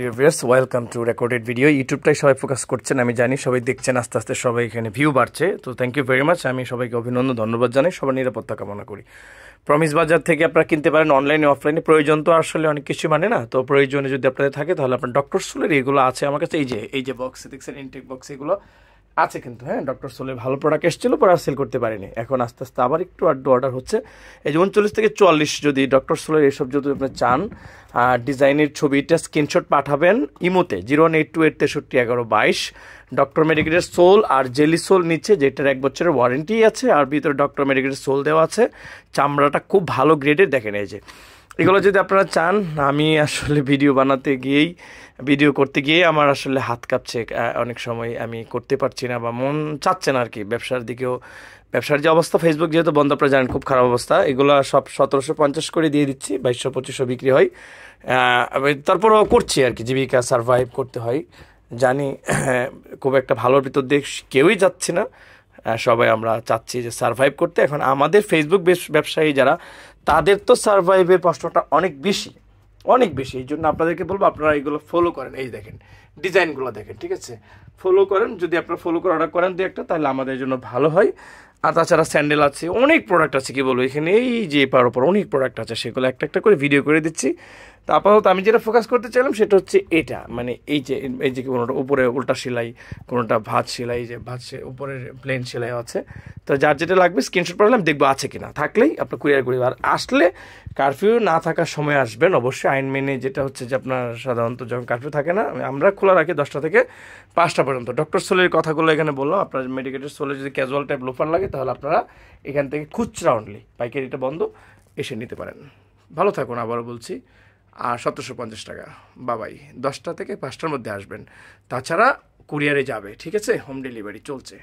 প্রিয় viewers, welcome to recorded video. ইউটিউবটাই সবাই ফোকাস করছেন, আমি জানি সবাই দেখছেন, আস্তে আস্তে সবাই এখানে ভিউ বাড়ছে। তো থ্যাংক ইউ ভেরি মাচ, আমি সবাইকে অভিনন্দন ধন্যবাদ জানাই, সবার নিরাপত্তা কামনা করি। প্রমিস বাজার থেকে আপনারা কিনতে পারেন অনলাইনে অফলাইনে। প্রয়োজন তো আসলে অনেক কিছু মানে না, তো প্রয়োজনে যদি আপনাদের থাকে তাহলে আপনার ডক্টর সোলের এগুলো আছে আমার কাছে। এই যে বক্সে দেখছেন, ইনটেক বক্স এগুলো আছে কিন্তু। হ্যাঁ, ডক্টর সোলের ভালো প্রোডাক্ট এসেছিলো, পরে আর সেল করতে পারিনি, এখন আস্তে আস্তে আবার একটু অর্ডার হচ্ছে। এই যে 39 থেকে 44 যদি ডক্টর সোলের এসব যদি আপনি চান, ডিজাইনের ছবিটা স্ক্রিনশট পাঠাবেন ইমোতে 01828631122। ডক্টর মেডিকেলের সোল আর জেলি সোল নিচ্ছে, যেটার 1 বছরের ওয়ারেন্টি আছে, আর ভিতরে ডক্টর মেডিকেলের সোল দেওয়া আছে। চামড়াটা খুব ভালো গ্রেডের, দেখেন এই যে এগুলো যদি আপনারা চান। আমি আসলে ভিডিও করতে গিয়ে আমার আসলে হাত কাঁপছে অনেক সময়, আমি করতে পারছি না বা মন চাচ্ছে না আর কি। ব্যবসার যে অবস্থা, ফেসবুক যেহেতু বন্ধ, আপনারা জানেন খুব খারাপ অবস্থা। এগুলো সব 1750 করে দিয়ে দিচ্ছি, 2200-2500 বিক্রি হয়। তারপরেও করছি আর কি, জীবিকা সারভাইভ করতে হয় জানি। খুব একটা ভালোর ভিতর দিয়ে কেউই যাচ্ছে না, সবাই আমরা চাচ্ছি যে সারভাইভ করতে। এখন আমাদের ফেসবুক ব্যবসায়ী যারা, তাদের তো সারভাইভের প্রশ্নটা অনেক বেশি। এই জন্য আপনাদেরকে বলবো আপনারা এইগুলো ফলো করেন। এই দেখেন ডিজাইনগুলো দেখেন, ঠিক আছে, ফলো করেন। যদি আপনারা ফলো করে অর্ডার করেন দু একটা, তাহলে আমাদের জন্য ভালো হয়। আর তাছাড়া স্যান্ডেল আছে, অনেক প্রোডাক্ট আছে, কি বলবো এখানে এই যে পার ওপর অনেক প্রোডাক্ট আছে, সেগুলো একটা একটা করে ভিডিও করে দিচ্ছি। তো আপাতত আমি যেটা ফোকাস করতে চাইলাম সেটা হচ্ছে এটা, মানে এই যে কোনোটা উপরে উল্টা সেলাই, কোনোটা ভাঁজ সেলাই, যে ভাঁজ উপরে প্লেন সেলাই আছে। তো যার যেটা লাগবে স্ক্রিনশট পাঠালাম, দেখবো আছে কিনা, থাকলেই আপনার কুরিয়ার করি। আর আসলে কারফিউ না থাকার সময় আসবেন অবশ্যই, আইন মেনে। যেটা হচ্ছে যে আপনার সাধারণত যখন কারফিউ থাকে না, আমরা খোলা রাখি 10টা থেকে 5টা পর্যন্ত। ডক্টর সোলের কথাগুলো এখানে বললাম। আপনার মেডিকেটের সোলে যদি ক্যাজুয়াল টাইপ লোফার লাগে, তাহলে আপনারা এখান থেকে খুচরা অনলি, পাইকারিটা বন্ধ, এসে নিতে পারেন। ভালো থাকুন, আবারও বলছি। আর 1750 টাকা বাবাই, 10টা থেকে 5টার মধ্যে আসবেন। তাছাড়া কুরিয়ারে যাবে, ঠিক আছে, হোম ডেলিভারি চলছে।